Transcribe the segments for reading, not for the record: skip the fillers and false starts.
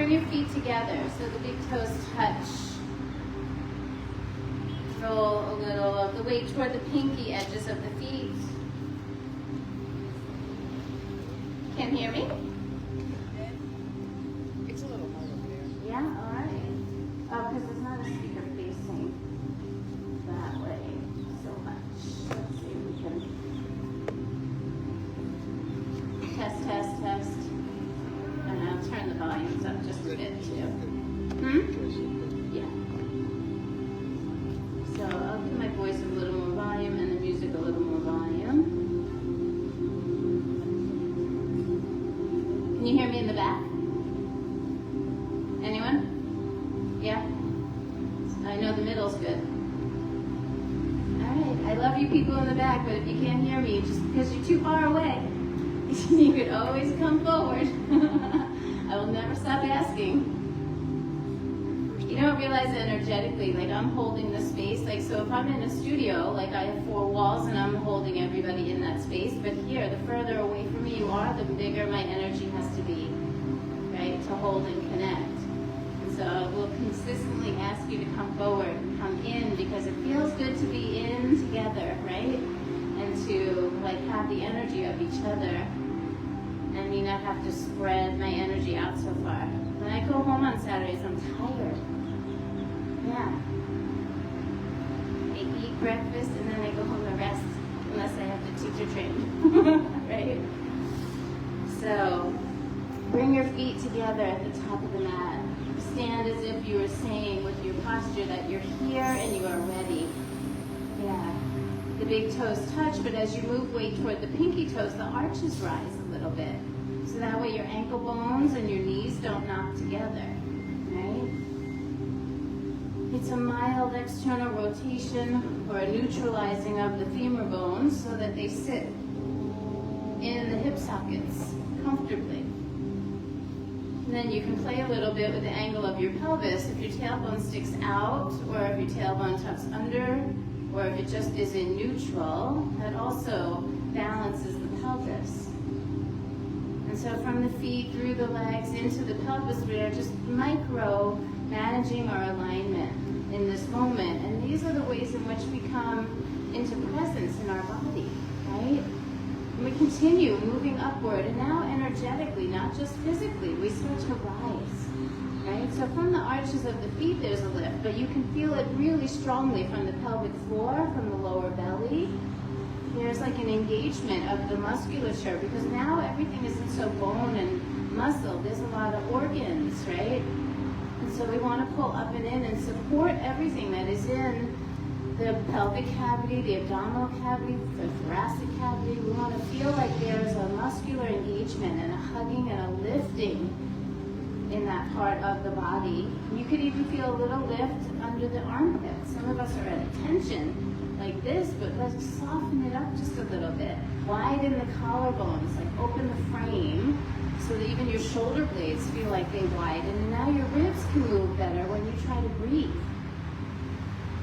bring your feet together so the big toes touch. Roll a little of the weight toward the pinky edges of the feet. Can you hear me? It's a little hard over there. Yeah, all right. Oh, because there's not a speaker facing that way so much. Let's see if we can test. And I'll turn the volumes up just a bit too. Yeah. So I'll give my voice a little more volume and the music a little more volume. Can you hear me in the back? Anyone? Yeah? I know the middle's good. Alright, I love you people in the back, but if you can't hear me, just because you're too far away, you could always come forward. I will never stop asking. You don't realize energetically, like I'm holding the space, like so if I'm in a studio, like I have 4 walls and I'm holding everybody in that space, but here, the further away from me you are, the bigger my energy has to be, right, to hold and connect. And so I will consistently ask you to come forward and come in because it feels good to be in together, right? And to like have the energy of each other and me not have to spread my energy out so far. When I go home on Saturdays, I'm tired. Yeah. I eat breakfast and then I go home and rest unless I have to teacher train, right? So bring your feet together at the top of the mat. Stand as if you were saying with your posture that you're here and you are ready. Yeah. The big toes touch, but as you move weight toward the pinky toes, the arches rise a little bit. So that way your ankle bones and your knees don't knock together, right? It's a mild external rotation or a neutralizing of the femur bones so that they sit in the hip sockets comfortably. And then you can play a little bit with the angle of your pelvis. If your tailbone sticks out, or if your tailbone tucks under, or if it just is in neutral, that also balances the pelvis. And so from the feet, through the legs, into the pelvis, we are just micro managing our alignment in this moment. And these are the ways in which we come into presence in our body, right? And we continue moving upward, and now energetically, not just physically, we start to rise, right? So from the arches of the feet, there's a lift, but you can feel it really strongly from the pelvic floor, from the lower belly. There's like an engagement of the musculature, because now everything isn't so bone and muscle. There's a lot of organs, right? And so we want to pull up and in and support everything that is in the pelvic cavity, the abdominal cavity, the thoracic cavity. We want to feel like there's a muscular engagement and a hugging and a lifting in that part of the body. You could even feel a little lift under the armpits. Some of us are at a tension like this, but let's soften it up just a little bit. Widen the collarbones, like open the frame so that even your shoulder blades feel like they widen. And now your ribs can move better when you try to breathe.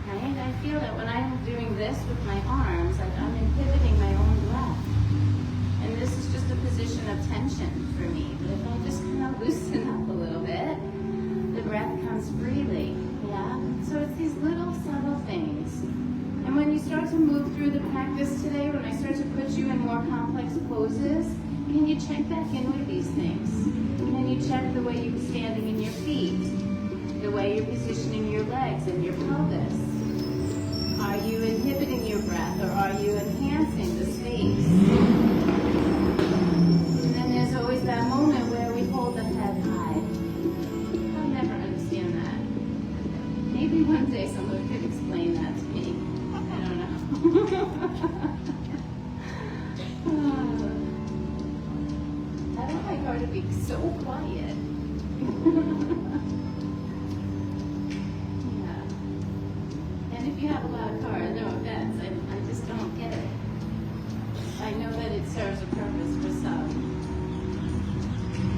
Right? I feel that when I'm doing this with my arms, like I'm inhibiting my own breath. And this is just a position of tension for me. But if I just kind of loosen up a little bit, the breath comes freely. Yeah? So it's these little subtle things. And when you start to move through the practice today, when I start to put you in more complex poses, can you check back in with these things? Can you check the way you're standing in your feet? The way you're positioning your legs and your pelvis? Are you inhibiting your breath, or are you enhancing the space? And then there's always that moment where we hold the head high. I'll never understand that. Maybe one day someone could explain that to me. I don't know. I don't like her to be so quiet. And if you have a loud car, no offense, I just don't get it. I know that it serves a purpose for some.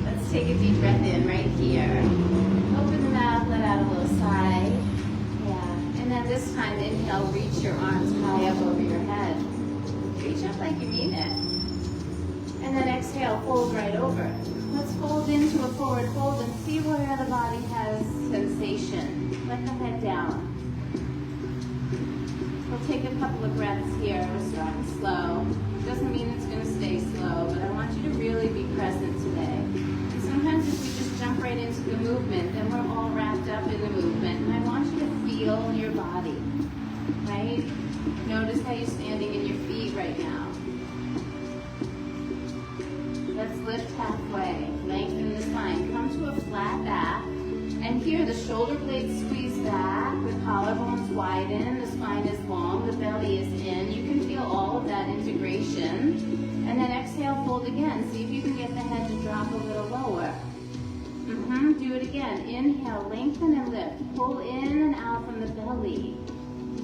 Let's take a deep breath in right here. Open the mouth, let out a little sigh. Yeah. And then this time, inhale, reach your arms high up over your head. Reach up like you mean it. And then exhale, fold right over. Let's fold into a forward fold and see where the body has sensation. Let the head down. We'll take a couple of breaths here. We're starting slow. Doesn't mean it's going to stay slow, but I want you to really be present today. And sometimes if we just jump right into the movement, then we're all wrapped up in the movement. And I want you to feel your body, right? Notice how you're standing in your feet right now. Let's lift halfway. Lengthen the spine. Come to a flat back. And here the shoulder blades squeeze back. The collarbones widen. The spine is long. The belly is in. You can feel all of that integration. And then exhale, fold again. See if you can get the head to drop a little lower. Do it again. Inhale, lengthen and lift. Pull in and out from the belly.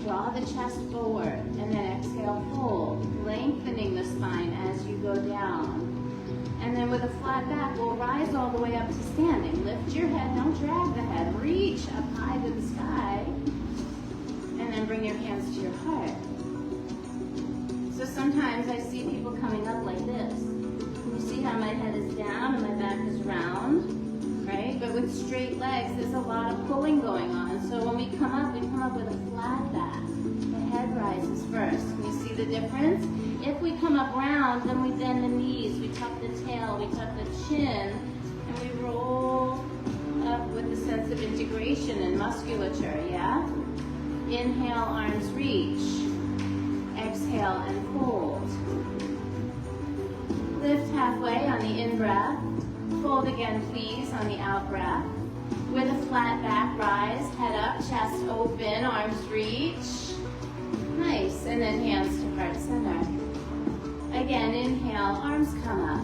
Draw the chest forward. And then exhale, fold. Lengthening the spine as you go down. And then with a flat back, we'll rise all the way up to standing. Lift your head, don't drag the head. Reach up high to the sky. And then bring your hands to your heart. So sometimes I see people coming up like this. You see how my head is down and my back is round, right? But with straight legs, there's a lot of pulling going on. So when we come up with a flat back. The head rises first. Can you see the difference? If we come up round, then we bend the knees, we tuck the tail, we tuck the chin, and we roll up with a sense of integration and musculature, yeah? Inhale, arms reach. Exhale and fold. Lift halfway on the in-breath. Fold again, please, on the out-breath. With a flat back, rise, head up, chest open, arms reach. Nice, and then hands to heart center. Again, inhale, arms come up.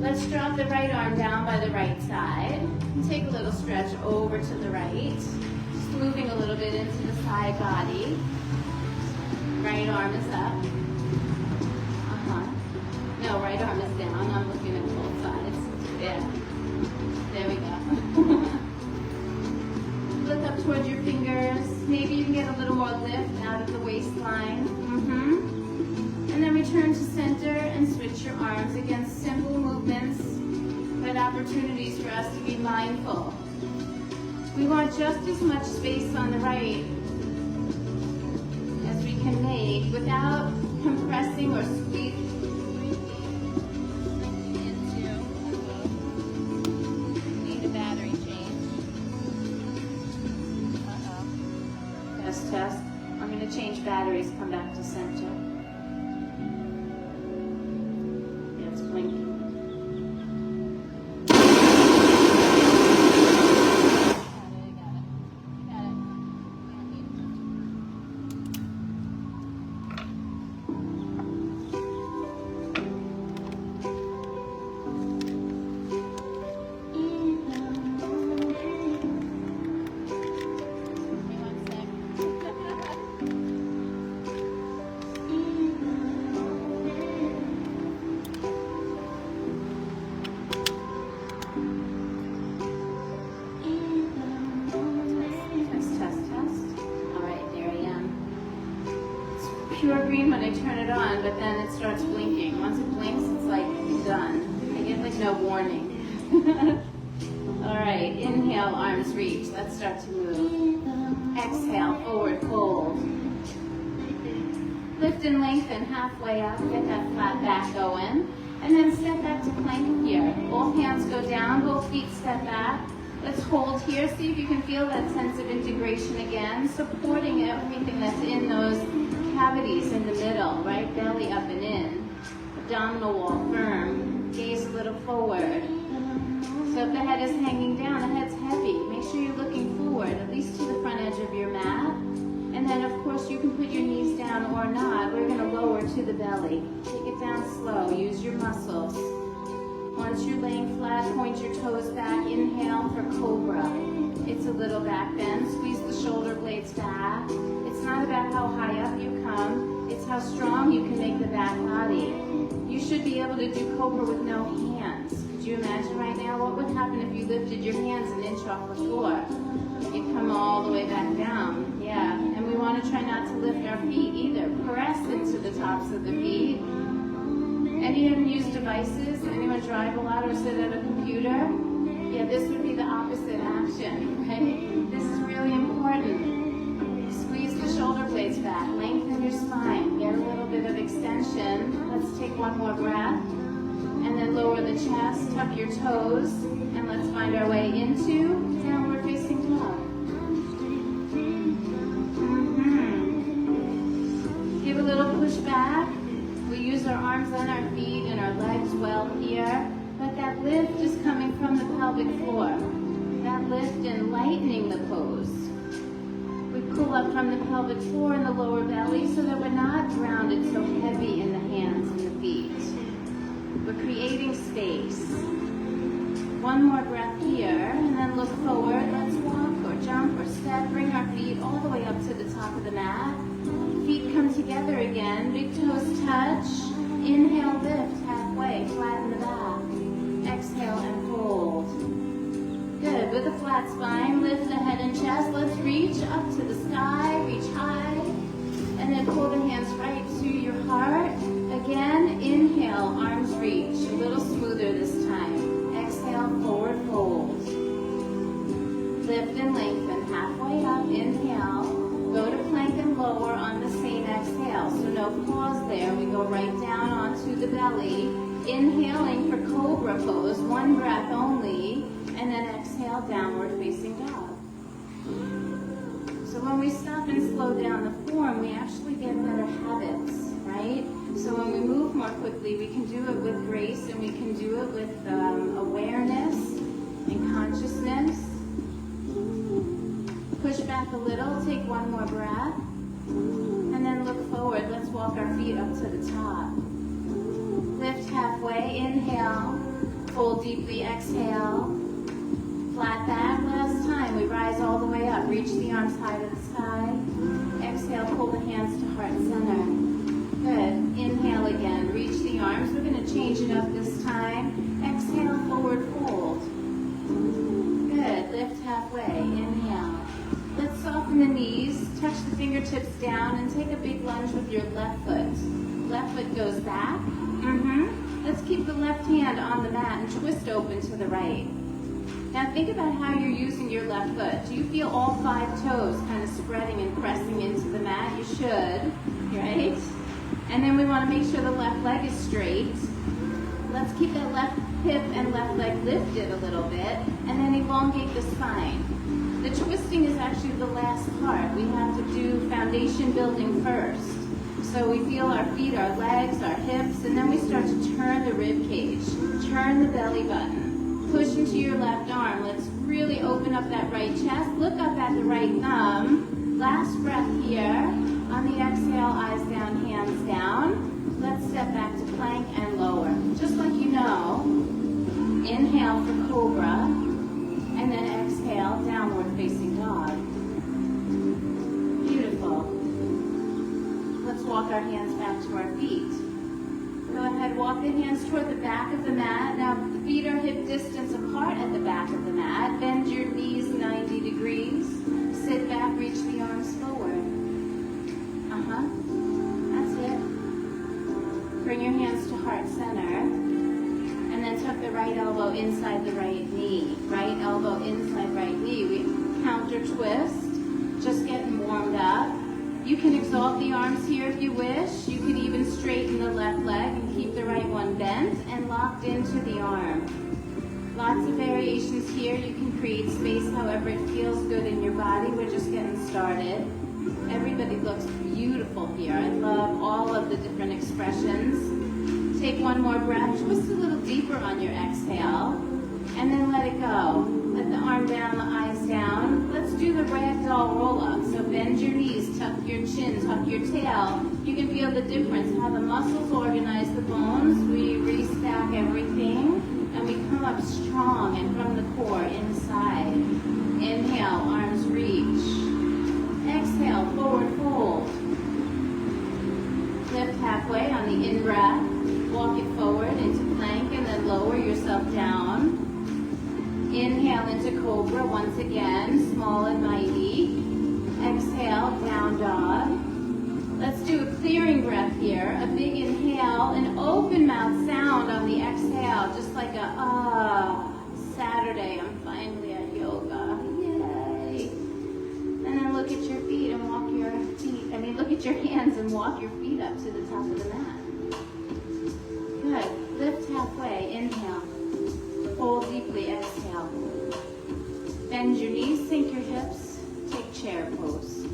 Let's drop the right arm down by the right side. Take a little stretch over to the right. Just moving a little bit into the side body. Right arm is up. No, right arm is down. I'm looking at both sides. Yeah. There we go. Look up towards your fingers. Maybe you can get a little more lift out of the waistline. And then return to center and switch your arms. Again, simple movements, but opportunities for us to be mindful. We want just as much space on the right as we can make without compressing or squeezing. Need a battery change. Test. I'm going to change batteries, come back to center. Yeah, it's blinking. Pure green when I turn it on, but then it starts blinking. Once it blinks, it's like done. I get like no warning. All right, inhale, arms reach. Let's start to move. Exhale, forward fold. Lift and lengthen halfway up. Get that flat back going. And then step back to plank here. Both hands go down, both feet step back. Let's hold here. See if you can feel that sense of integration again, supporting everything that's in those cavities in the middle, right? Belly up and in. Abdominal wall firm. Gaze a little forward. So if the head is hanging down, the head's heavy. Make sure you're looking forward, at least to the front edge of your mat. And then, of course, you can put your knees down or not. We're going to lower to the belly. Take it down slow. Use your muscles. Once you're laying flat, point your toes back. Inhale for cobra. It's a little back bend. Squeeze the shoulder blades back. It's not about how high up you come. It's how strong you can make the back body. You should be able to do cobra with no hands. Could you imagine right now what would happen if you lifted your hands an inch off the floor? You'd come all the way back down. Yeah, and we want to try not to lift our feet either. Press into the tops of the feet. Any unused devices? Anyone drive a lot or sit at a computer? Yeah, this would be the opposite action, right? This is really important. Squeeze the shoulder blades back, lengthen your spine, get a little bit of extension. Let's take one more breath. And then lower the chest, tuck your toes, and let's find our way into downward facing dog. Give a little push back. We use our arms and our feet and our legs well here, but that lift is coming from the pelvic floor. That lift and lightening the pose. We pull up from the pelvic floor and the lower belly so that we're not grounded so heavy in the hands and the feet. We're creating space. One more breath here, and then look forward. Let's walk or jump or step. Bring our feet all the way up to the top of the mat. Feet come together again. Big toes touch. Inhale, lift halfway. Flatten the back. Exhale and fold. Good. With a flat spine, lift the head and chest. Let's reach up to the sky. Reach high. And then pull the hands right to your heart. Again, inhale, arms reach. A little smoother this time. Exhale, forward fold. Lift and lengthen halfway up. Inhale. Go to plank and lower on the same exhale. So no pause there. We go right down onto the belly. Inhaling for cobra pose. One breath only. And then exhale, downward facing dog. So when we stop and slow down the form, we actually get better habits, right? So when we move more quickly, we can do it with grace and we can do it with awareness and consciousness. Push back a little, take one more breath, and then look forward. Let's walk our feet up to the top. Lift halfway, inhale, fold deeply, exhale. Flat back, last time. We rise all the way up. Reach the arms high to the sky. Exhale, pull the hands to heart center. Good. Inhale again. Reach the arms. We're going to change it up this time. Exhale, forward fold. Good. Lift halfway. Inhale. Let's soften the knees. Touch the fingertips down and take a big lunge with your left foot. Left foot goes back. Let's keep the left hand on the mat and twist open to the right. Now think about how you're using your left foot. Do you feel all 5 toes kind of spreading and pressing into the mat? You should, right? And then we want to make sure the left leg is straight. Let's keep that left hip and left leg lifted a little bit, and then elongate the spine. The twisting is actually the last part. We have to do foundation building first. So we feel our feet, our legs, our hips, and then we start to turn the rib cage, turn the belly button. Push into your left arm. Let's really open up that right chest. Look up at the right thumb. Last breath here. On the exhale, eyes down, hands down. Let's step back to plank and lower. Just like you know. Inhale for cobra. And then exhale, downward facing dog. Beautiful. Let's walk our hands back to our feet. Go ahead, walk the hands toward the back of the mat. Now, the feet are hip distance apart at the back of the mat. Bend your knees 90 degrees. Sit back, reach the arms forward. That's it. Bring your hands to heart center. And then tuck the right elbow inside the right knee. Right elbow inside right knee. We counter twist. Just getting warmed up. You can exalt the arms here if you wish. You can even straighten the left leg and keep the right one bent and locked into the arm. Lots of variations here. You can create space however it feels good in your body. We're just getting started. Everybody looks beautiful here. I love all of the different expressions. Take one more breath. Twist a little deeper on your exhale. And then let it go. Let the arm down, the eyes down. Let's do the ragdoll roll-up. So bend your knees, tuck your chin, tuck your tail. You can feel the difference, how the muscles organize the bones. We restack everything, and we come up strong and from the core inside. Inhale, arms reach. Exhale, forward fold. Lift halfway on the in-breath. Walk it forward into plank, and then lower yourself down. Inhale into cobra once again, small and mighty. Exhale, down dog. Let's do a clearing breath here. A big inhale, an open mouth look at your hands and walk your feet up to the top of the mat. Good. Lift halfway. Inhale. Fold deeply. Exhale. Bend your knees, sink your hips. Take chair pose.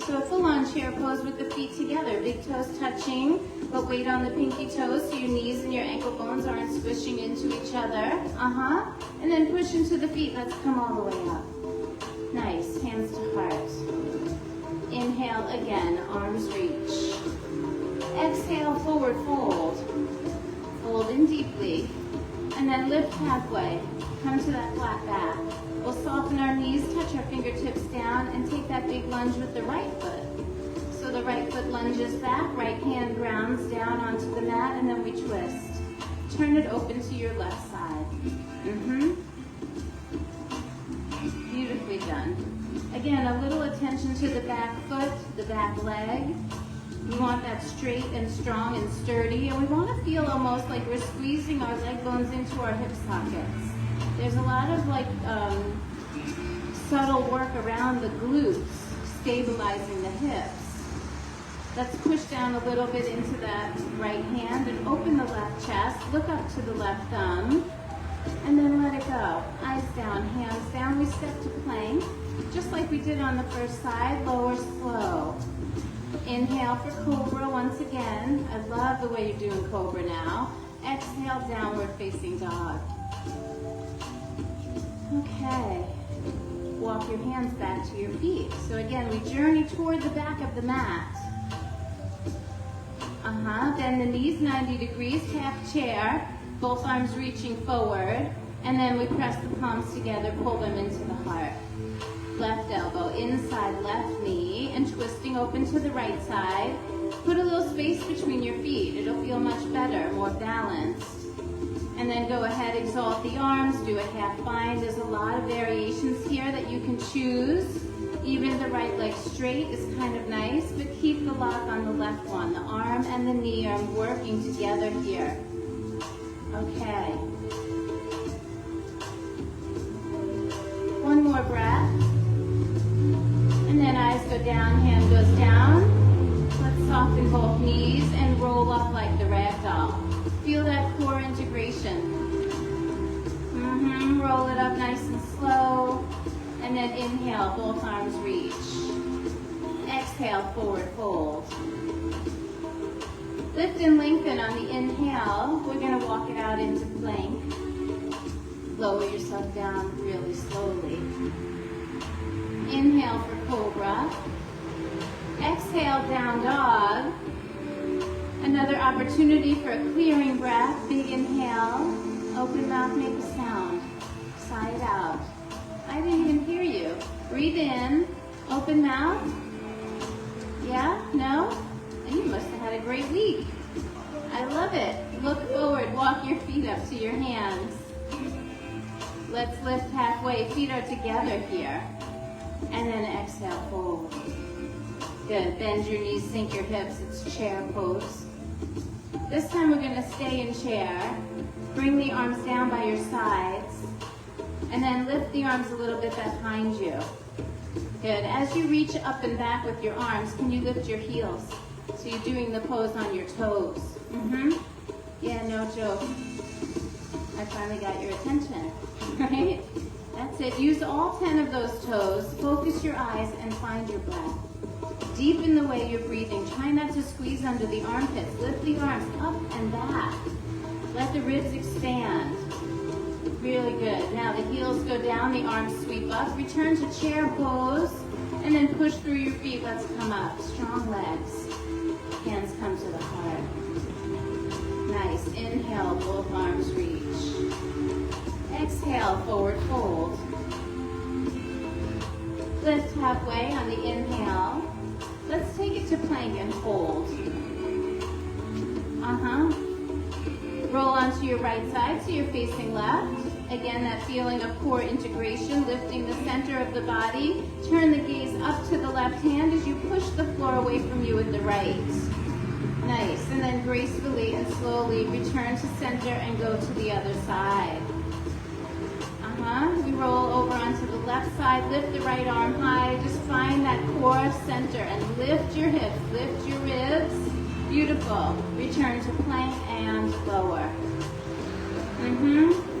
So a full-on chair pose with the feet together. Big toes touching, but weight on the pinky toes so your knees and your ankle bones aren't squishing into each other. And then push into the feet. Let's come all the way up. Nice. Hands to heart. Inhale again. Arms reach. Exhale, forward fold. Fold in deeply. And then lift halfway. Come to that flat back. We'll soften our knees, touch our fingertips down, and take that big lunge with the right foot. So the right foot lunges back, right hand grounds down onto the mat, and then we twist. Turn it open to your left side. Beautifully done. Again, a little attention to the back foot, the back leg. We want that straight and strong and sturdy, and we want to feel almost like we're squeezing our leg bones into our hip sockets. There's a lot of subtle work around the glutes, stabilizing the hips. Let's push down a little bit into that right hand and open the left chest. Look up to the left thumb, and then let it go. Eyes down, hands down. We step to plank, just like we did on the first side. Lower slow. Inhale for cobra once again. I love the way you're doing cobra now. Exhale, downward facing dog. Okay. Walk your hands back to your feet. So again, we journey toward the back of the mat. Bend the knees 90 degrees, half chair, both arms reaching forward, and then we press the palms together, pull them into the heart. Left elbow inside left knee, and twisting open to the right side. Put a little space between your feet. It'll feel much better, more balanced. And then go ahead, exalt the arms, do a half bind. There's a lot of variations here that you can choose. Even the right leg straight is kind of nice, but keep the lock on the left one. The arm and the knee are working together here. Okay. One more breath. And then eyes go down, hand goes down. Let's soften both knees and roll up like the rag doll. Feel that core integration. Roll it up nice and slow. And then inhale, both arms reach. Exhale, forward fold. Lift and lengthen on the inhale. We're going to walk it out into plank. Lower yourself down really slowly. Inhale for cobra. Exhale, down dog. Another opportunity for a clearing breath. Big inhale. Open mouth, make a sound. Sigh it out. I didn't even hear you. Breathe in. Open mouth. Yeah? No? And you must have had a great week. I love it. Look forward. Walk your feet up to your hands. Let's lift halfway. Feet are together here. And then exhale, fold. Good. Bend your knees, sink your hips. It's chair pose. This time we're going to stay in chair. Bring the arms down by your sides. And then lift the arms a little bit behind you. Good. As you reach up and back with your arms, can you lift your heels? So you're doing the pose on your toes. Yeah, no joke. I finally got your attention. Right? That's it. Use all 10 of those toes. Focus your eyes and find your breath. Deepen the way you're breathing. Try not to squeeze under the armpits. Lift the arms up and back. Let the ribs expand. Really good. Now the heels go down, the arms sweep up. Return to chair pose, and then push through your feet. Let's come up. Strong legs. Hands come to the heart. Nice. Inhale, both arms reach. Exhale, forward fold. Lift halfway on the inhale. Let's take it to plank and hold. Roll onto your right side so you're facing left. Again, that feeling of core integration, lifting the center of the body. Turn the gaze up to the left hand as you push the floor away from you with the right. Nice. And then gracefully and slowly return to center and go to the other side. We roll over onto the left side, lift the right arm high, just find that core center and lift your hips, lift your ribs. Beautiful. Return to plank and lower.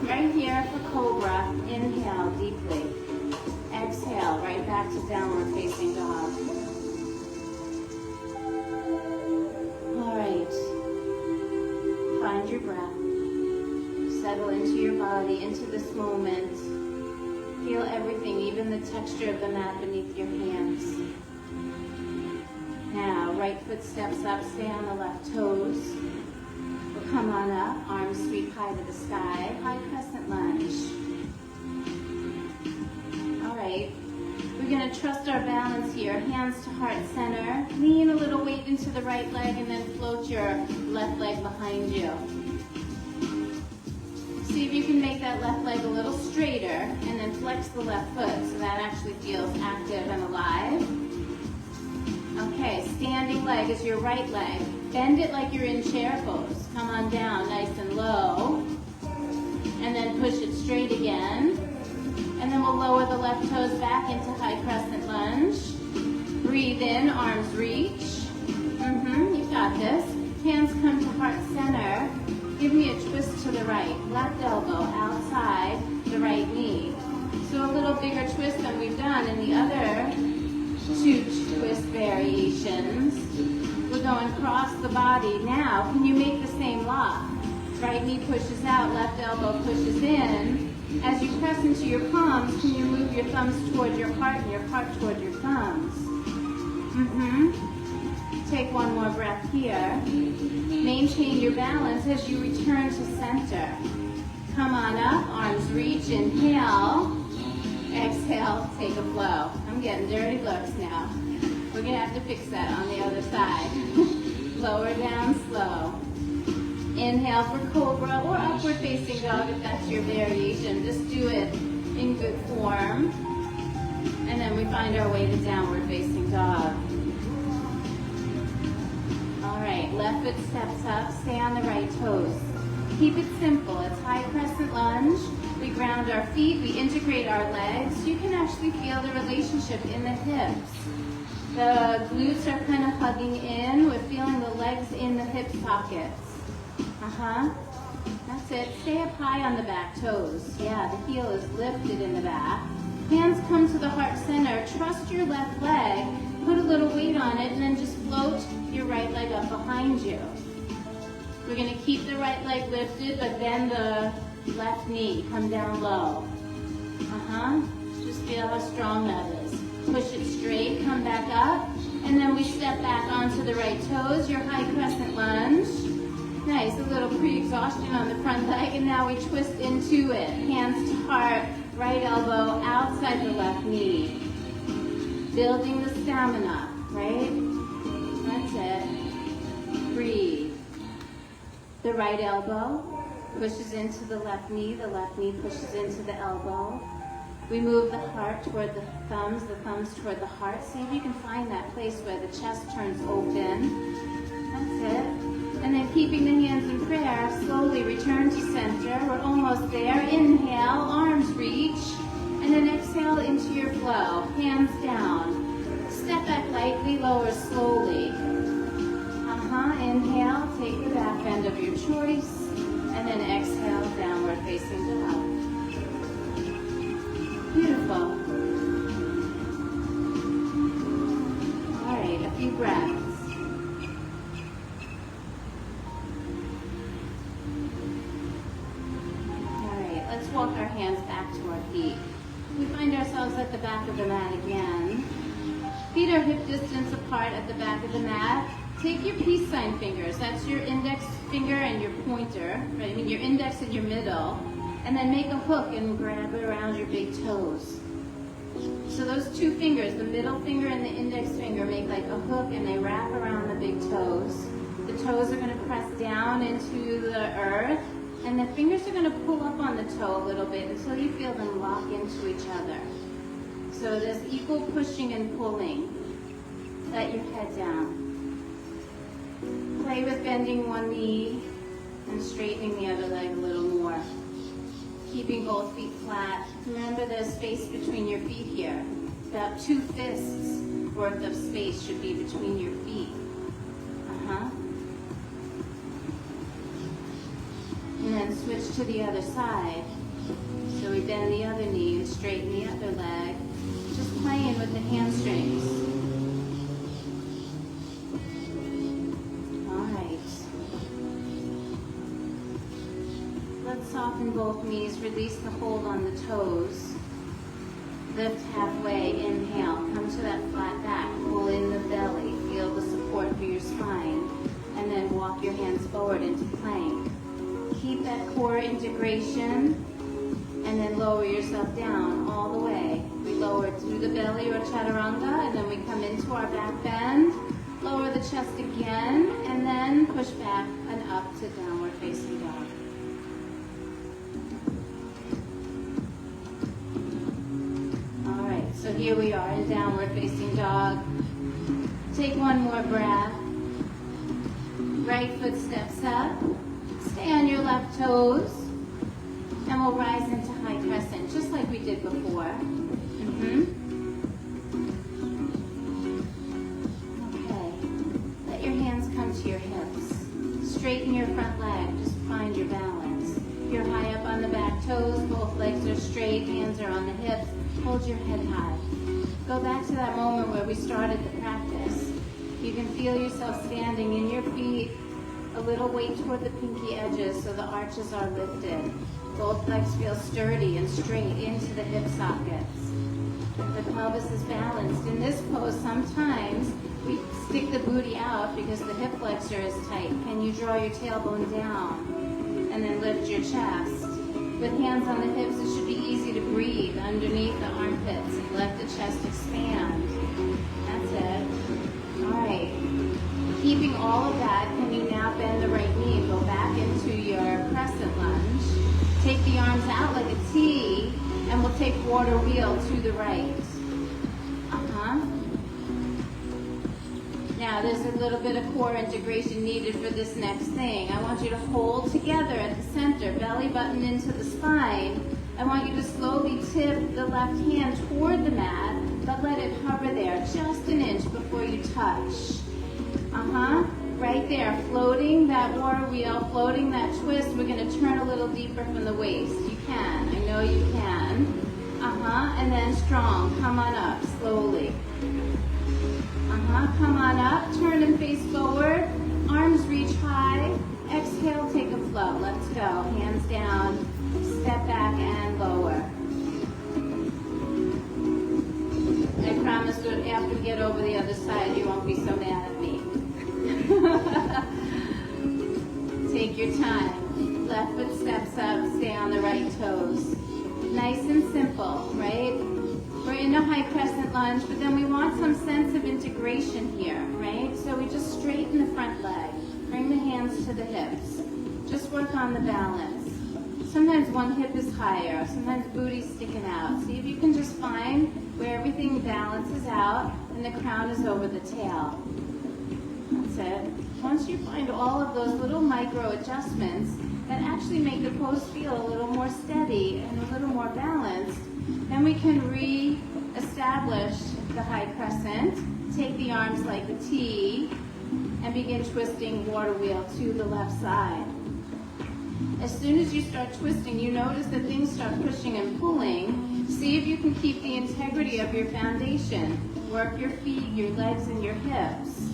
Right here for cobra. Inhale deeply. Exhale, right back to downward facing dog. All right. Find your breath. Settle into your body, into this moment. Feel everything, even the texture of the mat beneath your hands. Now, right foot steps up, stay on the left toes. We'll come on up, arms sweep high to the sky, high crescent lunge. All right, we're gonna trust our balance here, hands to heart center. Lean a little weight into the right leg and then float your left leg behind you. See if you can make that left leg a little straighter and then flex the left foot so that actually feels active and alive. Okay, standing leg is your right leg. Bend it like you're in chair pose. Come on down nice and low. And then push it straight again. And then we'll lower the left toes back into high crescent lunge. Breathe in, arms reach. You got this. Hands come to heart center. Give me a twist to the right. Left elbow outside the right knee. So a little bigger twist than we've done in the other two twist variations. We're going across the body. Now, can you make the same lock? Right knee pushes out, left elbow pushes in. As you press into your palms, can you move your thumbs toward your heart and your heart toward your thumbs? Take one more breath here. Maintain your balance as you return to center. Come on up, arms reach, inhale. Exhale, take a flow. I'm getting dirty looks now. We're gonna have to fix that on the other side. Lower down slow. Inhale for cobra or upward facing dog if that's your variation. Just do it in good form. And then we find our way to downward facing dog. All right, left foot steps up, stay on the right toes. Keep it simple, it's high crescent lunge. We ground our feet, we integrate our legs. You can actually feel the relationship in the hips. The glutes are kind of hugging in. We're feeling the legs in the hip sockets. That's it. Stay up high on the back toes. Yeah, the heel is lifted in the back. Hands come to the heart center. Trust your left leg. Put a little weight on it and then just float your right leg up behind you. We're going to keep the right leg lifted, but bend the left knee. Come down low. Just feel how strong that is. Push it straight, come back up, and then we step back onto the right toes, your high crescent lunge. Nice, a little pre-exhaustion on the front leg, and now we twist into it. Hands to heart, right elbow outside the left knee. Building the stamina, right? That's it. Breathe. The right elbow pushes into the left knee pushes into the elbow. We move the heart toward the thumbs toward the heart. See if you can find that place where the chest turns open. That's it. And then keeping the hands in prayer, slowly return to center. We're almost there. Inhale, arms reach. And then exhale into your flow. Hands down. Step back lightly, lower slowly. Inhale, take the back bend of your choice. And then exhale, downward facing dog. Beautiful. All right, a few breaths. All right, let's walk our hands back to our feet. We find ourselves at the back of the mat again. Feet are hip distance apart at the back of the mat. Take your peace sign fingers. That's your index finger and your pointer, right? I mean your index and your middle. And then make a hook and grab it around your big toes. So those two fingers, the middle finger and the index finger, make like a hook and they wrap around the big toes. The toes are going to press down into the earth. And the fingers are going to pull up on the toe a little bit until you feel them lock into each other. So there's equal pushing and pulling. Let your head down. Play with bending one knee and straightening the other leg a little more. Keeping both feet flat. Remember there's space between your feet here. About 2 fists worth of space should be between your feet. And then switch to the other side. So we bend the other knee and straighten the other leg. Just playing with the hamstrings. All right. Let's soften both knees. Release the hold on the toes. Lift halfway. Inhale. Come to that flat back. Pull in the belly. Feel the support for your spine. And then walk your hands forward into plank. Keep that core integration. And then lower yourself down all the way. We lower through the belly or chaturanga, and then we come into our back bend. Lower the chest again, and then push back and up to downward facing dog. All right, so here we are in downward facing dog. Take one more breath. Right foot steps up. Stay on your left toes. And we'll rise into high crescent, just like we did before. Okay. Let your hands come to your hips. Straighten your front leg. Just find your balance. You're high up on the back toes. Both legs are straight. Hands are on the hips. Hold your head high. Go back to that moment where we started the practice. You can feel yourself standing in your feet. A little weight toward the pinky edges so the arches are lifted. Both legs feel sturdy and straight into the hip sockets. The pelvis is balanced. In this pose, sometimes we stick the booty out because the hip flexor is tight. Can you draw your tailbone down and then lift your chest? With hands on the hips, it should be easy to breathe underneath the armpits and let the chest expand. That's it. All right. Keeping all of that, can you now bend the right knee and go back into your crescent lunge? Take the arms out like a T, and we'll take water wheel to the right. Now there's a little bit of core integration needed for this next thing. I want you to hold together at the center, belly button into the spine. I want you to slowly tip the left hand toward the mat, but let it hover there just an inch before you touch. Right there, floating that water wheel, floating that twist. We're going to turn a little deeper from the waist. You can. I know you can. And then strong. Come on up, slowly. Come on up. Turn and face forward. Arms reach high. Exhale, take a flow. Let's go. Hands down. Step back and lower. I promise that after we get over the other side, you won't be so mad at me. Take your time. Left foot steps up, stay on the right toes. Nice and simple, right? We're in a high crescent lunge, but then we want some sense of integration here, right? So we just straighten the front leg. Bring the hands to the hips. Just work on the balance. Sometimes one hip is higher, sometimes booty's sticking out. See if you can just find where everything balances out and the crown is over the tail. That's it. Once you find all of those little micro adjustments that actually make the pose feel a little more steady and a little more balanced, then we can re-establish the high crescent, take the arms like a T, and begin twisting water wheel to the left side. As soon as you start twisting, you notice that things start pushing and pulling. See if you can keep the integrity of your foundation. Work your feet, your legs, and your hips.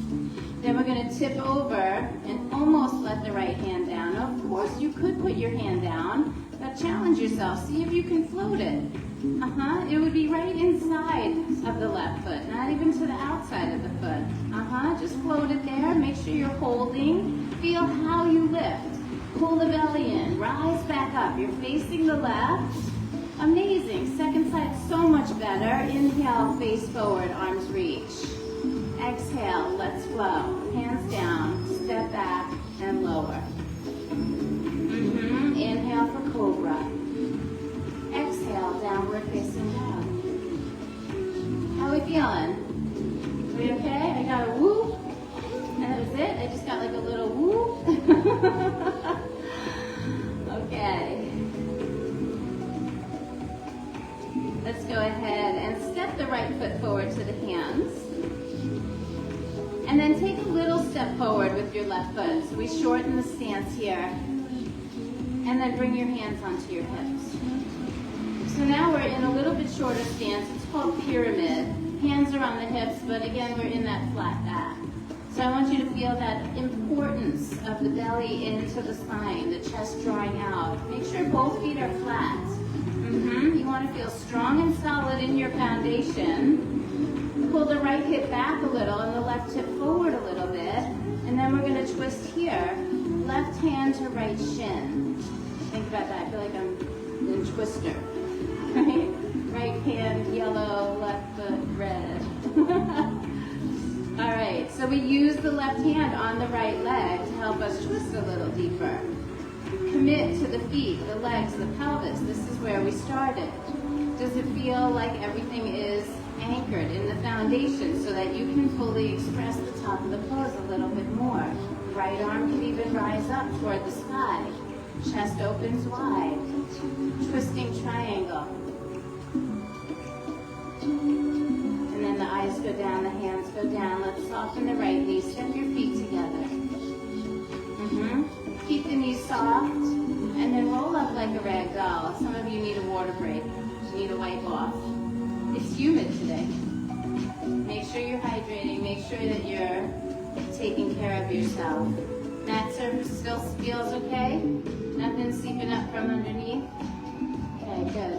Then we're going to tip over and almost let the right hand down. Now, of course, you could put your hand down, but challenge yourself. See if you can float it. It would be right inside of the left foot, not even to the outside of the foot. Just float it there. Make sure you're holding. Feel how you lift. Pull the belly in. Rise back up. You're facing the left. Amazing. Second side so much better. Inhale, face forward, arms reach. Exhale, let's flow. Hands down, step back, and lower. Inhale for cobra. Exhale, downward facing dog. How are we feeling? Are we okay? I got a whoop. And that was it? I just got like a little whoop. Okay. forward to the hands. And then take a little step forward with your left foot. So we shorten the stance here. And then bring your hands onto your hips. So now we're in a little bit shorter stance. It's called pyramid. Hands are on the hips, but again, we're in that flat back. So I want you to feel that importance of the belly into the spine, the chest drawing out. Make sure both feet are flat. You want to feel strong and solid in your foundation. Pull the right hip back a little and the left hip forward a little bit. And then we're going to twist here. Left hand to right shin. Think about that. I feel like I'm in Twister. Right? Right hand yellow, left foot red. All right, so we use the left hand on the right leg to help us twist a little deeper. Commit to the feet, the legs, the pelvis. This is where we started. Does it feel like everything is anchored in the foundation so that you can fully express the top of the pose a little bit more? Right arm can even rise up toward the sky. Chest opens wide. Twisting triangle. And then the eyes go down, the hands go down. Let's soften the right knee. Step your feet together. Keep the knees soft. And then roll up like a rag doll. Some of you need a water break. You need a wipe off. It's humid today. Make sure you're hydrating. Make sure that you're taking care of yourself. Mat surface still feels okay? Nothing seeping up from underneath? Okay, good.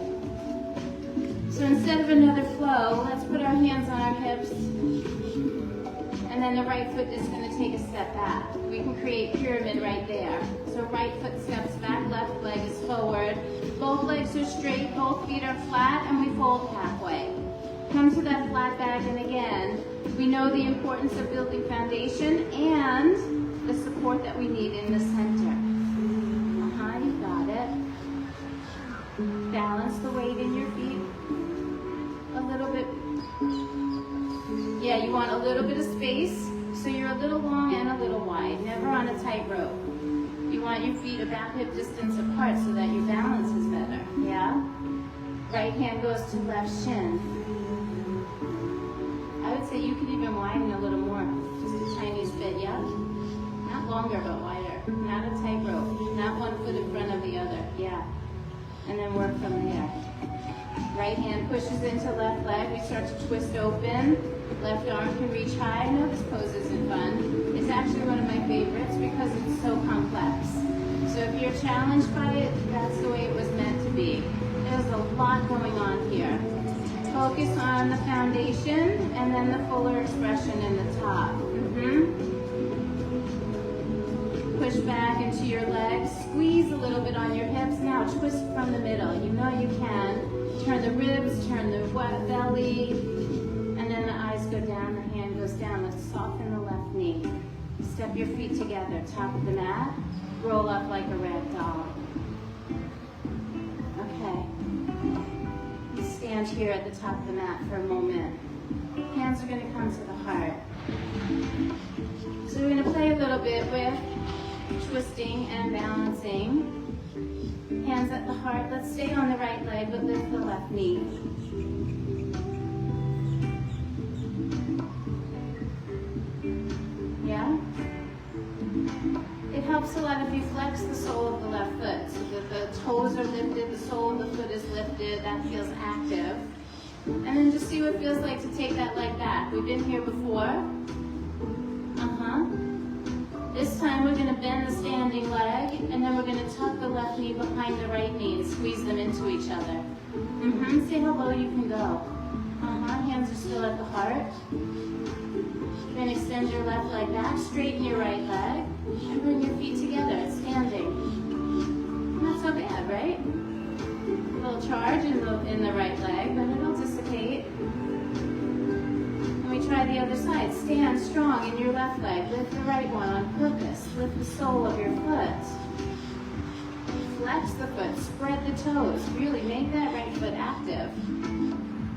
So instead of another flow, let's put our hands on our hips. And then the right foot is going to take a step back. We can create pyramid right there. So right foot steps back, left leg is forward. Both legs are straight, both feet are flat, and we fold halfway. Come to that flat back, and again, we know the importance of building foundation and the support that we need in the center. You got it. Balance the weight in your feet. A little bit. Yeah, you want a little bit of space, so you're a little long and a little wide, never on a tight rope. You want your feet about hip distance apart so that your balance is better, yeah? Right hand goes to left shin. I would say you could even widen a little more, just a tiny bit, yeah? Not longer, but wider. Not a tight rope. Not one foot in front of the other, yeah. And then work from there. Right hand pushes into left leg. We start to twist open. Left arm can reach high. I know this pose isn't fun. It's actually one of my favorites because it's so complex. So if you're challenged by it, that's the way it was meant to be. There's a lot going on here. Focus on the foundation and then the fuller expression in the top. Push back into your legs. Squeeze a little bit on your hips. Now twist from the middle. You know you can. Turn the ribs, turn the belly, and then the eyes go down, the hand goes down. Let's soften the left knee. Step your feet together, top of the mat. Roll up like a rag doll. Okay. Stand here at the top of the mat for a moment. Hands are going to come to the heart. So we're going to play a little bit with twisting and balancing. Hands at the heart. Let's stay on the right leg, but lift the left knee. Yeah? It helps a lot if you flex the sole of the left foot so that the toes are lifted, the sole of the foot is lifted. That feels active. And then just see what it feels like to take that leg back. We've been here before. This time we're going to bend the standing leg, and then we're going to tuck the left knee behind the right knee and squeeze them into each other. See how low you can go. Hands are still at the heart. Then extend your left leg back, straighten your right leg, and bring your feet together, standing. Not so bad, right? A little charge in the right leg, but it'll dissipate. We try the other side. Stand strong in your left leg. Lift the right one on purpose. Lift the sole of your foot. Flex the foot. Spread the toes. Really make that right foot active.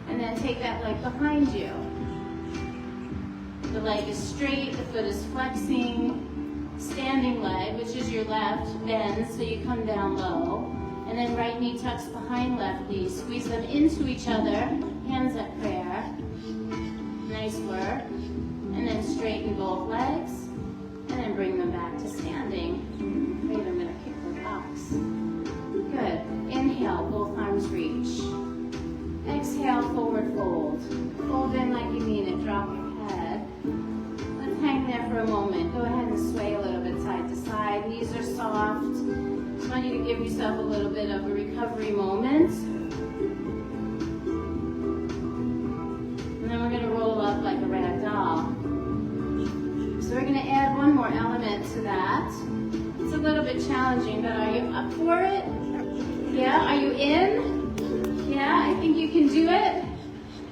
And then take that leg behind you. The leg is straight. The foot is flexing. Standing leg, which is your left, bends so you come down low. And then right knee tucks behind left knee. Squeeze them into each other. Hands at prayer. Nice work. And then straighten both legs. And then bring them back to standing. Wait, I'm gonna kick the box. Good. Inhale, both arms reach. Exhale, forward fold. Fold in like you mean it, drop your head. Let's hang there for a moment. Go ahead and sway a little bit side to side. Knees are soft. Just want you to give yourself a little bit of a recovery moment. And then we're gonna roll up like a rag doll. So we're gonna add one more element to that. It's a little bit challenging, but are you up for it? Yeah, are you in? Yeah, I think you can do it.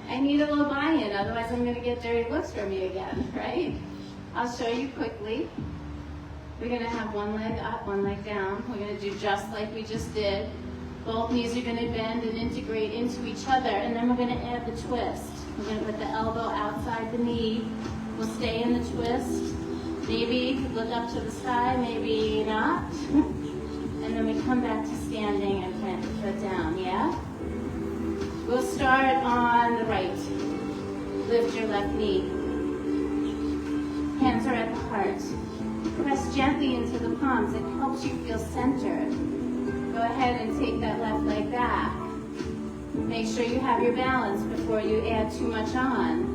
I need a little buy-in, otherwise I'm gonna get dirty looks from you again, right? I'll show you quickly. We're gonna have one leg up, one leg down. We're gonna do just like we just did. Both knees are gonna bend and integrate into each other, and then we're gonna add the twist. We're gonna put the elbow outside the knee. We'll stay in the twist. Maybe look up to the sky, maybe not. And then we come back to standing and plant the foot down, yeah? We'll start on the right. Lift your left knee. Hands are at the heart. Press gently into the palms. It helps you feel centered. Go ahead and take that left leg back. Make sure you have your balance before you add too much on.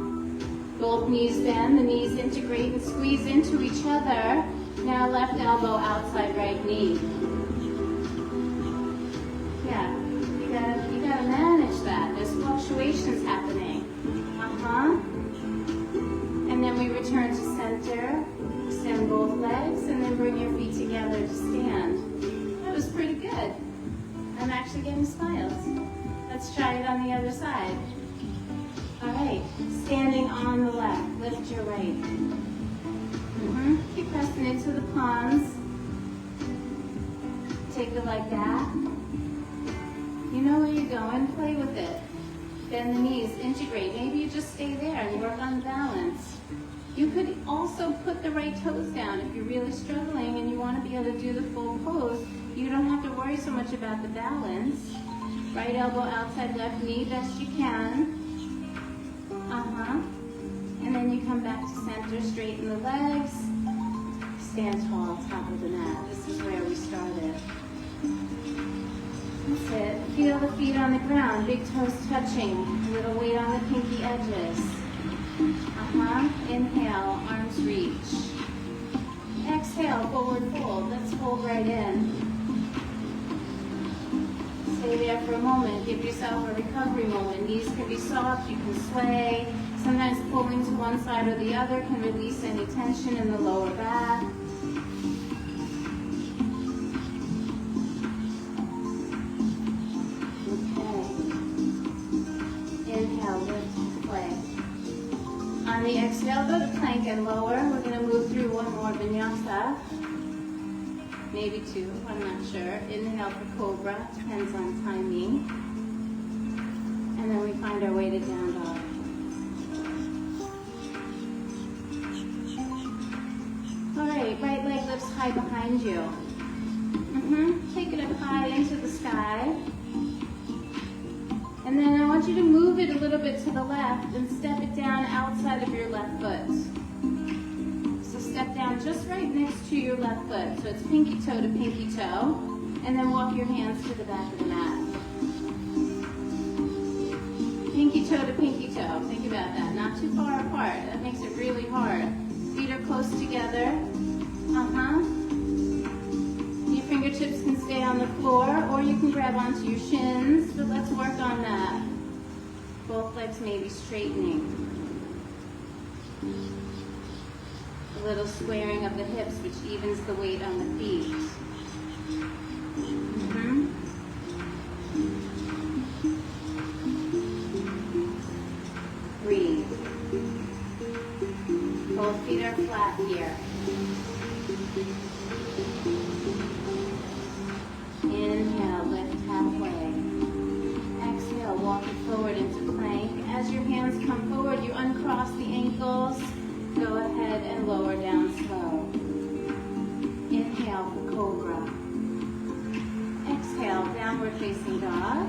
Both knees bend, the knees integrate and squeeze into each other. Now left elbow outside right knee. Yeah, you gotta manage that. There's fluctuations happening. And then we return to center. Extend both legs and then bring your feet together to stand. That was pretty good. I'm actually getting smiles. Let's try it on the other side. All right, standing on the left, lift your right. Keep pressing into the palms. Take the leg back. You know where you're going, play with it. Bend the knees, integrate. Maybe you just stay there and work on the balance. You could also put the right toes down if you're really struggling and you want to be able to do the full pose. You don't have to worry so much about the balance. Right elbow outside left knee, best you can. And then you come back to center, straighten the legs. Stand tall, top of the mat. This is where we started. That's it. Feel the feet on the ground, big toes touching. A little weight on the pinky edges. Inhale, arms reach. Exhale, forward fold. Let's fold right in. Stay there for a moment. Give yourself a recovery moment. Knees can be soft, you can sway. Sometimes pulling to one side or the other can release any tension in the lower back. Okay. Inhale, lift and play. On the exhale, go to plank and lower. We're going to move through one more vinyasa. Maybe two, I'm not sure. Inhale for cobra, depends on timing. And then we find our way to down dog. All right, right leg lifts high behind you. Take it up high into the sky. And then I want you to move it a little bit to the left and step it down outside of your left foot. So step down just right next to your left foot. So it's pinky toe to pinky toe. And then walk your hands to the back of the mat. Pinky toe to pinky toe. Think about that. Not too far apart. That makes it really hard. Feet are close together. Your fingertips can stay on the floor or you can grab onto your shins, but let's work on that. Both legs may be straightening. A little squaring of the hips, which evens the weight on the feet. Breathe. Both feet are flat here. Inhale, lift halfway. Exhale, walk it forward into plank. As your hands come forward, you uncross the ankles. Go ahead and lower down slow. Inhale for cobra. Exhale, downward facing dog.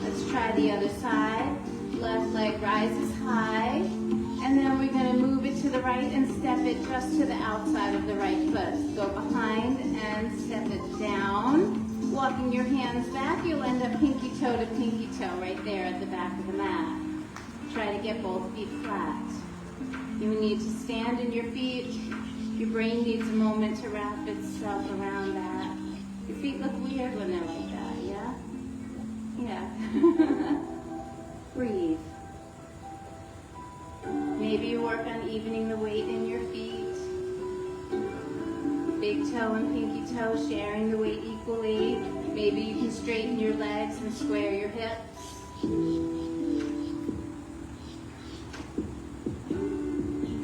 Let's try the other side. left leg rises high, and then we're going to move it to the right and step it just to the outside of the right foot. Go behind and step it down. Walking your hands back, you'll end up pinky toe to pinky toe right there at the back of the mat. Try to get both feet flat. You need to stand in your feet. Your brain needs a moment to wrap itself around that. Your feet look weird when they're like that, yeah? Yeah. Breathe. Maybe you work on evening the weight in your feet. Big toe and pinky toe sharing the weight equally. Maybe you can straighten your legs and square your hips.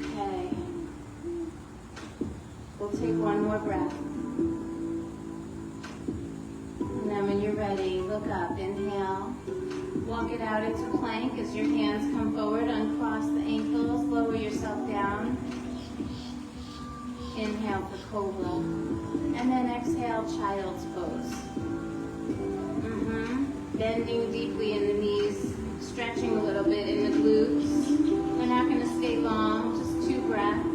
Okay. We'll take one more breath. And then when you're ready, look up. Inhale. Walk it out into plank as your hands come forward. Uncross the ankles. Lower yourself down. Inhale for Cobra. And then exhale, Child's Pose. Bending deeply in the knees. Stretching a little bit in the glutes. We're not going to stay long. Just 2 breaths.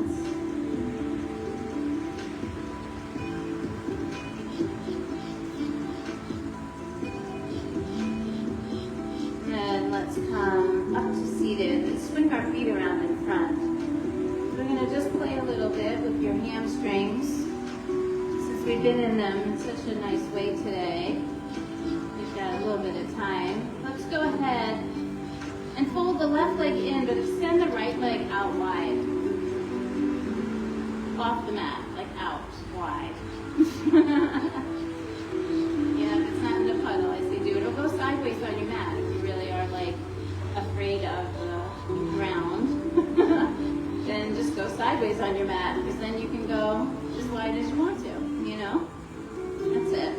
Come up to seated and swing our feet around in front. We're going to just play a little bit with your hamstrings. Since we've been in them in such a nice way today, we've got a little bit of time. Let's go ahead and fold the left leg in, but extend the right leg out wide. Off the mat, like out wide. Yeah, if it's not in a puddle, I say do it. Or go sideways on your mat if you really are like afraid of the ground. Then just go sideways on your mat, because then you can go as wide as you want to, you know? That's it.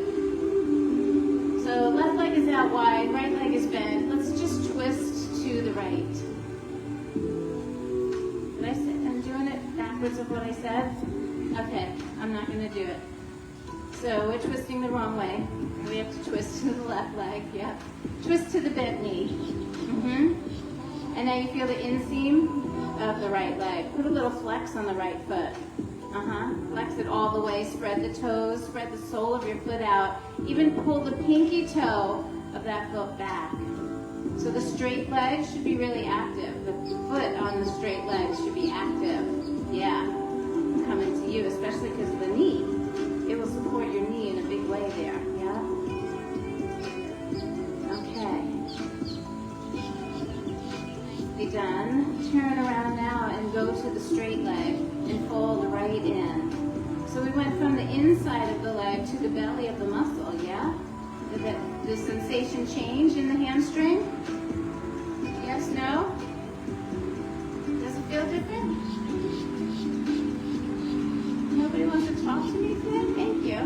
So left leg is out wide, right leg is bent. Let's just twist to the right. Did I say I'm doing it backwards of what I said? Okay, I'm not going to do it. So we're twisting the wrong way. We have to twist to the left leg, yep. Twist to the bent knee. And now you feel the inseam of the right leg. Put a little flex on the right foot. Flex it all the way. Spread the toes. Spread the sole of your foot out. Even pull the pinky toe of that foot back. So the straight leg should be really active. The foot on the straight leg should be active. Yeah. Coming to you, especially because of the knee. It will support your knee in a big way there. Yeah? Okay. Be done. Turn around now and go to the straight leg and fold right in. So we went from the inside of the leg to the belly of the muscle, yeah? Did the sensation change in the hamstring? Yes, no? Does it feel different? Nobody wants to talk to me today? Thank you.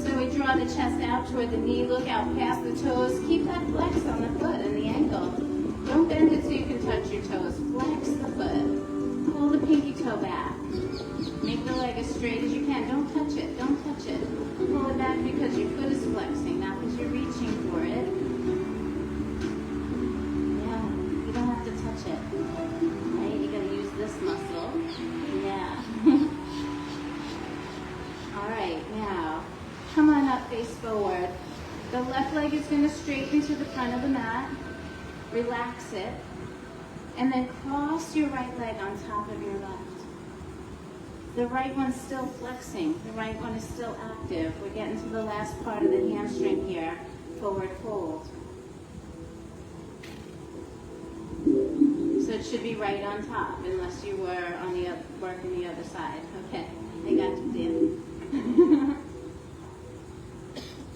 So we draw the chest out toward the knee, look out past the toes. Keep that flex on the foot and the ankle. Don't bend it so you can touch your toes. Flex the foot. Pull the pinky toe back. Make the leg as straight as you can. Don't touch it. Don't touch it. Pull it back because your foot is flexing, not because you're reaching for it. Yeah, you don't have to touch it. Right? You gotta use this muscle. Yeah. All right, now come on up, face forward. The left leg is going to straighten to the front of the mat. Relax it. And then cross your right leg on top of your left. The right one's still flexing. The right one is still active. We're getting to the last part of the hamstring here. Forward fold. So it should be right on top, unless you were on the working the other side. Okay, I got you, Dan.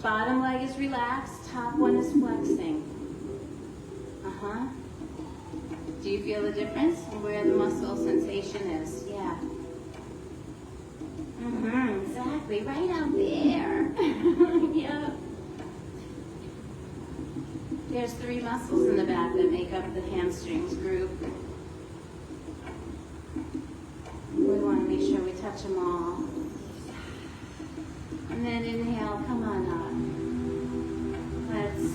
Bottom leg is relaxed. Top one is flexing. Do you feel the difference in where the muscle sensation is? Yeah. Exactly, right out there. Yeah. There's 3 muscles in the back that make up the hamstrings group. We want to make sure we touch them all. And then inhale, come on up. Let's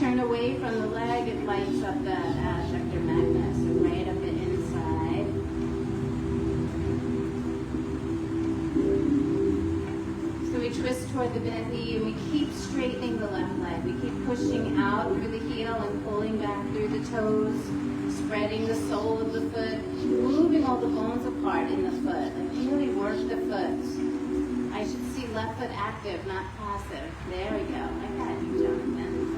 turn away from the leg, it lights up the adductor magnet, so right up the inside. So we twist toward the belly and we keep straightening the left leg. We keep pushing out through the heel and pulling back through the toes, spreading the sole of the foot, moving all the bones apart in the foot. Like really work the foot. I should see left foot active, not passive. There we go. I got you, Jonathan.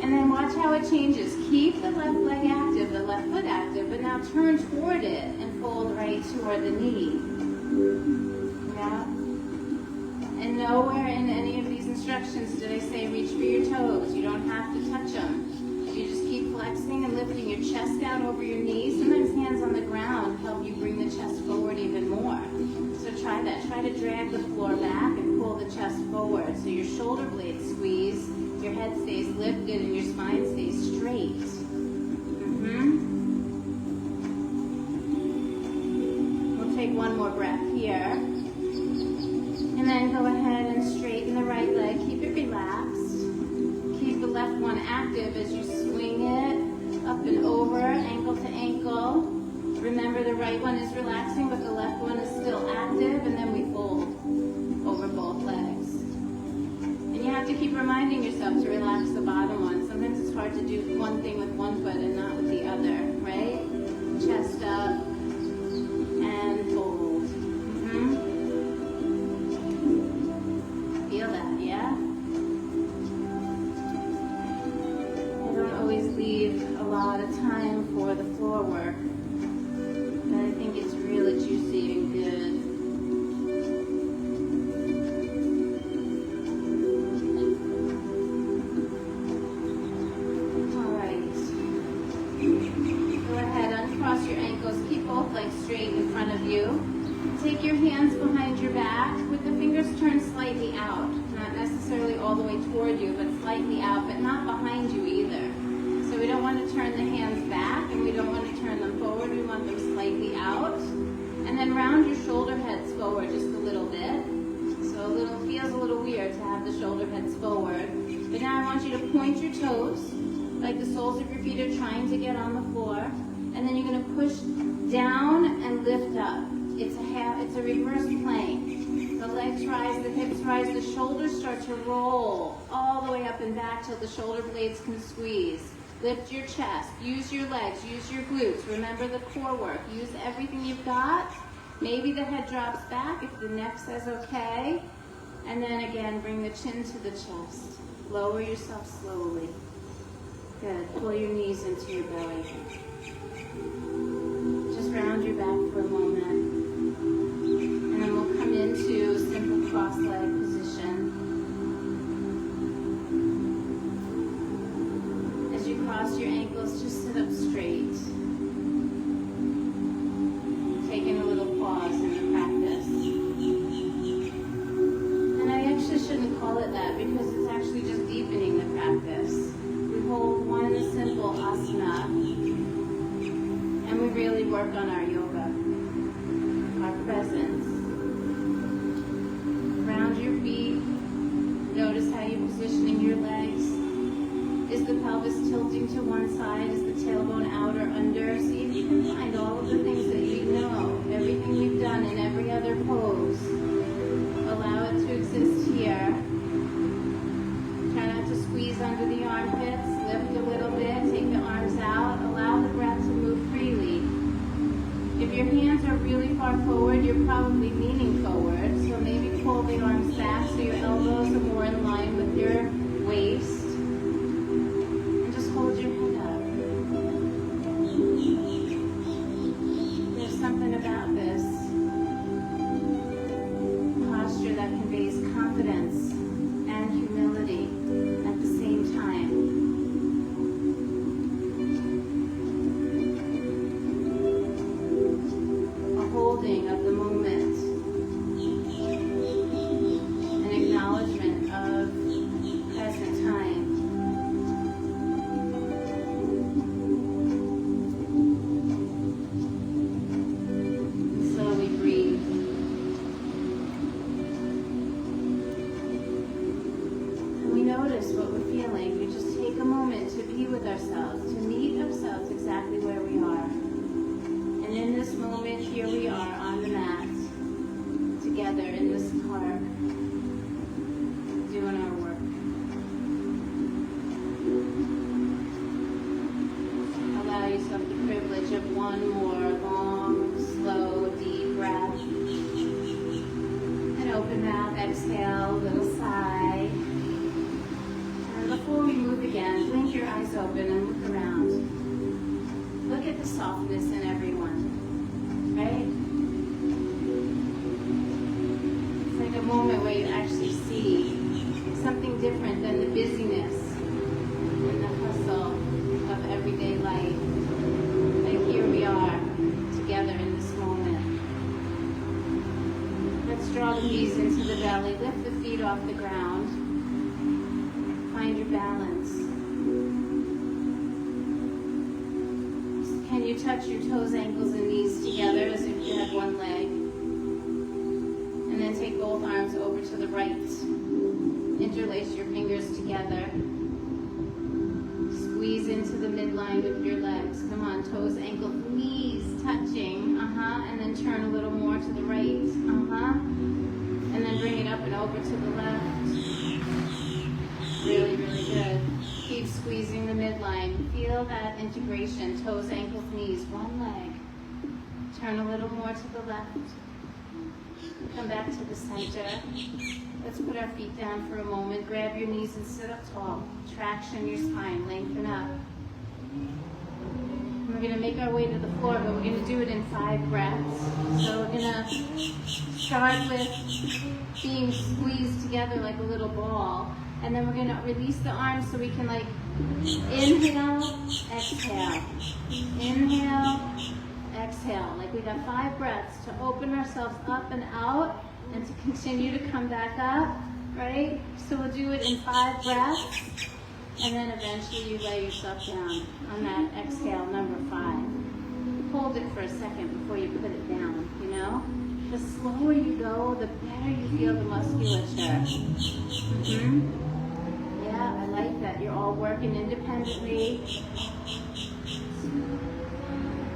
And then watch how it changes. Keep the left leg active, the left foot active, but now turn toward it and fold right toward the knee. Yeah? And nowhere in any of these instructions did I say reach for your toes. You don't have to touch them. You just keep flexing and lifting your chest down over your knees. Sometimes hands on the ground help you bring the chest forward even more. So try that. Try to drag the floor back and pull the chest forward. So your shoulder blades squeeze, your head stays lifted, and your spine stays straight. We'll take one more breath here. And then go ahead and straighten the right leg. Keep it relaxed. Keep the left one active as you swing it up and over, ankle to ankle. Remember the right one is relaxing, but the left one is still active, and then we fold over both legs. And you have to keep reminding yourself to relax the bottom one. Sometimes it's hard to do one thing with one foot and not with the other, right? Chest up and fold. Feel that, yeah? I don't always leave a lot of time for the floor work, but I think it's really juicy and good. All right. Go ahead, uncross your ankles. Keep both legs straight in front of you. Take your hands behind your back with the fingers turned slightly out. Not necessarily all the way toward you, but slightly out, but not behind you either. So we don't want to turn the hands back, and we don't want to turn them forward. We want them slightly out. And then round your shoulder heads forward just a little bit. So feels a little weird to have the shoulder heads forward. But now I want you to point your toes, like the soles of your feet are trying to get on the floor. And then you're going to push down and lift up. It's a reverse plank. The legs rise, the hips rise, the shoulders start to roll all the way up and back till the shoulder blades can squeeze. Lift your chest, use your legs, use your glutes. Remember the core work. Use everything you've got. Maybe the head drops back if the neck says okay. And then again, bring the chin to the chest. Lower yourself slowly. Good. Pull your knees into your belly. Just round your back for a moment. And then we'll come into simple cross-leg position. As you cross your ankles, just sit up straight. Taking a little pause in the practice. And I actually shouldn't call it that because it's actually just deepening the practice. We hold one simple asana and we really work on our yoga, our presence. Round your feet. Notice how you're positioning your legs. Is the pelvis tilting to one side? Is the tailbone out or under? See if you can find all of the things that you know, everything you've done in every other pose. Allow it to exist here. Try not to squeeze under the armpits. Lift a little bit. Take the arms out. Allow the breath to move freely. If your hands are really far forward, you're probably leaning forward. So maybe pull the arms back so your elbows are more in line with your waist. And just hold your head up. There's something about this posture that conveys confidence and humility at the same time. A holding of the moment. An acknowledgement of notice what we're feeling. We just take a moment to be with ourselves, to meet ourselves exactly where we are. And in this moment, here we are on the mat, together in this park, doing our work. Allow yourself the privilege of one more long, slow, deep breath. And open mouth, exhale, little sigh. And before we move again, blink your eyes open and look around. Look at the softness in everyone, right? It's like a moment where you actually see something different than the busyness and the hustle of everyday life. Like here we are, together in this moment. Let's draw the knees into the belly, lift the feet off the ground. Find your balance. Can you touch your toes, ankles, and knees together as if you had one leg? And then take both arms over to the right. Interlace your fingers together. Squeeze into the midline with your legs. Come on, toes, ankles, knees touching. And then turn a little more to the right. And then bring it up and over to the left. Really, really good. Keep squeezing the midline. Feel that integration. Toes, ankles, knees. One leg. Turn a little more to the left. Come back to the center. Let's put our feet down for a moment. Grab your knees and sit up tall. Traction your spine. Lengthen up. We're going to make our way to the floor, but we're going to do it in 5 breaths. So we're going to start with being squeezed together like a little ball. And then we're going to release the arms so we can like inhale, exhale. Inhale, exhale. Like we got 5 breaths to open ourselves up and out and to continue to come back up, right? So we'll do it in 5 breaths. And then eventually you lay yourself down on that exhale, number 5. Hold it for a second before you put it down, you know? The slower you go, the better you feel the musculature. Yeah, I like that. You're all working independently.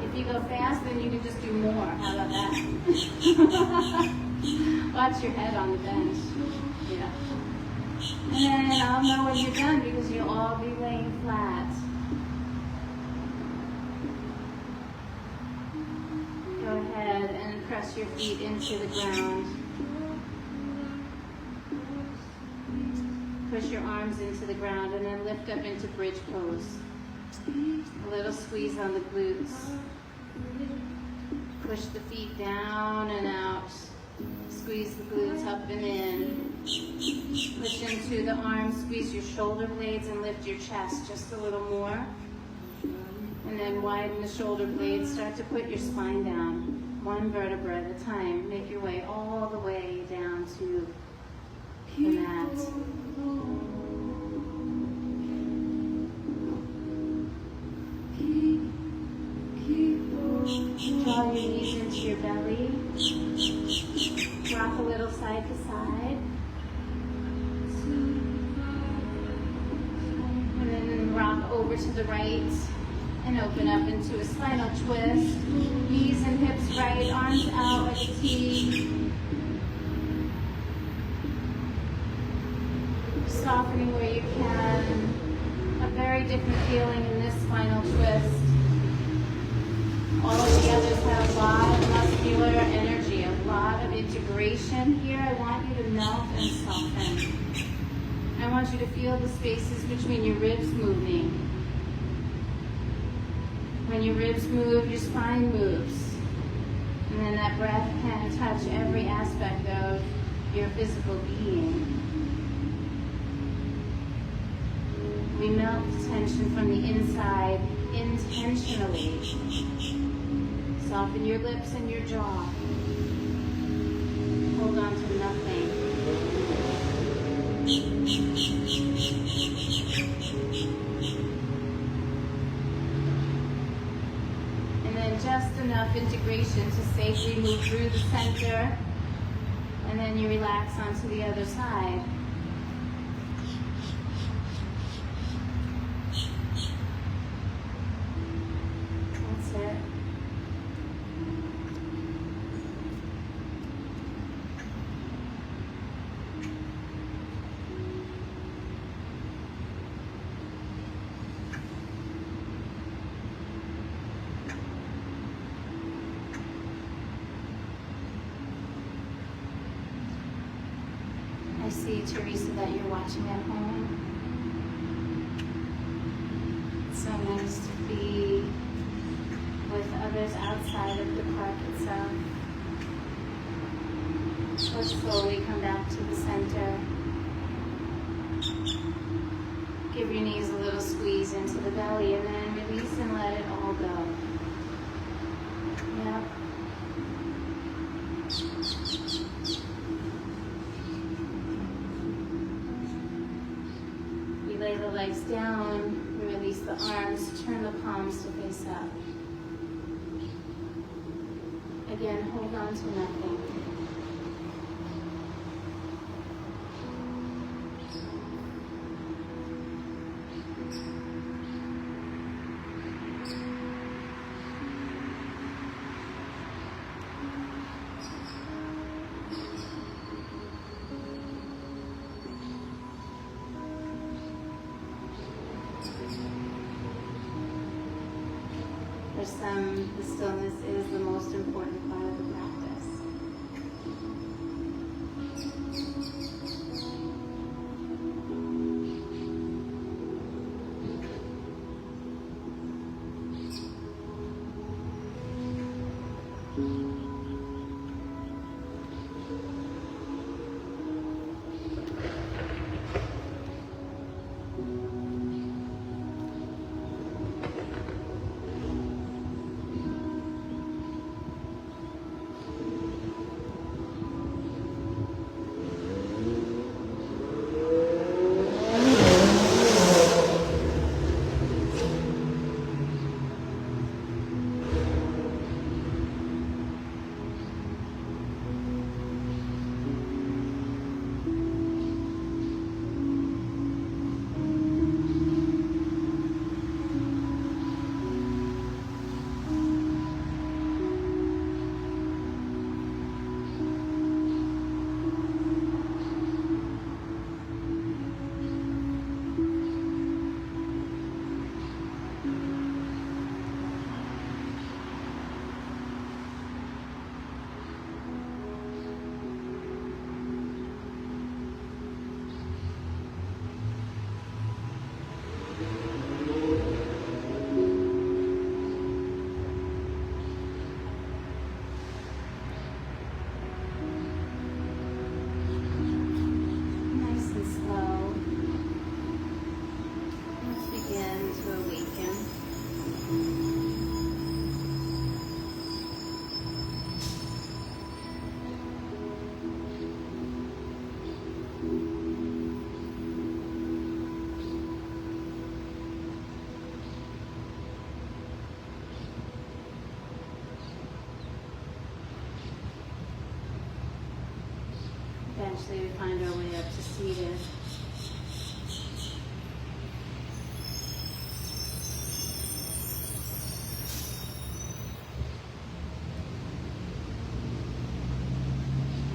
If you go fast, then you can just do more. How about that? Watch your head on the bench. Yeah. And then I'll know when you're done because you'll all be laying flat. Go ahead and press your feet into the ground. Push your arms into the ground and then lift up into bridge pose. A little squeeze on the glutes. Push the feet down and out. Squeeze the glutes up and in. Push into the arms, squeeze your shoulder blades and lift your chest just a little more. And then widen the shoulder blades. Start to put your spine down, 1 vertebra at a time. Make your way all the way down to the mat. Draw your knees into your belly. Rock a little side to side. And then rock over to the right and open up into a spinal twist. Knees and hips right, arms out like a T. Softening where you can. A very different feeling in this spinal twist. All of the others have a lot of muscular energy, a lot of integration. Here I want you to melt and soften. I want you to feel the spaces between your ribs moving. When your ribs move, your spine moves. And then that breath can touch every aspect of your physical being. We melt the tension from the inside intentionally. Soften your lips and your jaw. Hold on to nothing. And then just enough integration to safely move through the center. And then you relax onto the other side. see, Teresa, that you're watching at home. It's so nice to be with others outside of the park itself. Let's slowly come back to the center. Give your knees a little squeeze into the belly and then release and let it all go. Yep. We lay the legs down, we release the arms, turn the palms to face up. Again, hold on to nothing. For some, the stillness is the most important part of the practice. Eventually we find our way up to seated.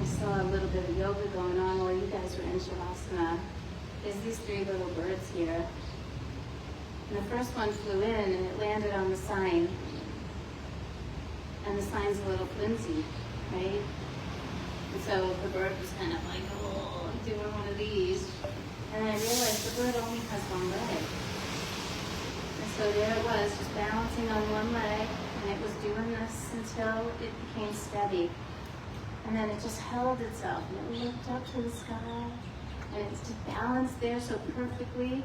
I saw a little bit of yoga going on while you guys were in Shavasana. There's these three little birds here. And the first one flew in and it landed on the sign. And the sign's a little flimsy, right? And so the bird was kind of like, oh, I'm doing one of these. And I realized the bird only has one leg. And so there it was, just balancing on one leg, and it was doing this until it became steady. And then it just held itself, and it looked up to the sky, and it's just balanced there so perfectly. You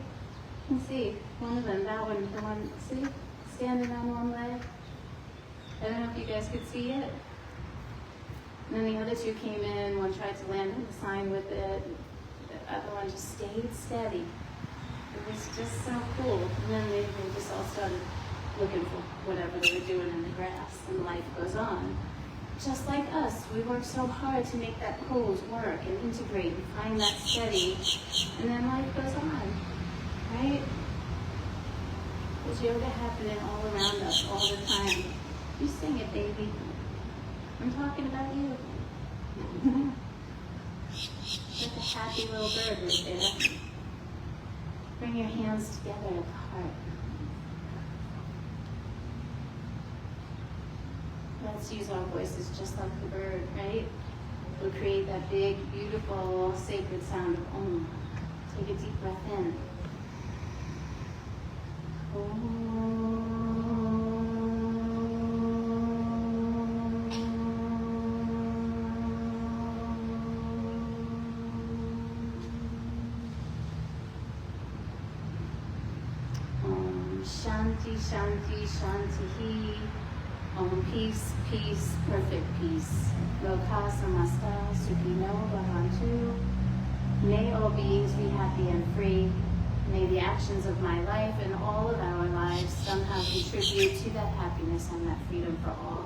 can see one of them, that one, the one, see, standing on one leg. I don't know if you guys could see it. And then the other two came in, one tried to land on the sign with it, the other one just stayed steady. It was just so cool. And then they just all started looking for whatever they were doing in the grass, and life goes on. Just like us, we work so hard to make that pose work and integrate and find that steady, and then life goes on, right? There's yoga happening all around us all the time. You sing it, baby. I'm talking about you. Like a happy little bird right there. Bring your hands together at the heart. Let's use our voices just like the bird, right? We'll create that big, beautiful, sacred sound of Om. Take a deep breath in. Shanti, Shanti, Shanti. Om, peace, peace, perfect peace. Loka samasta, sukhino bhavantu. May all beings be happy and free. May the actions of my life and all of our lives somehow contribute to that happiness and that freedom for all.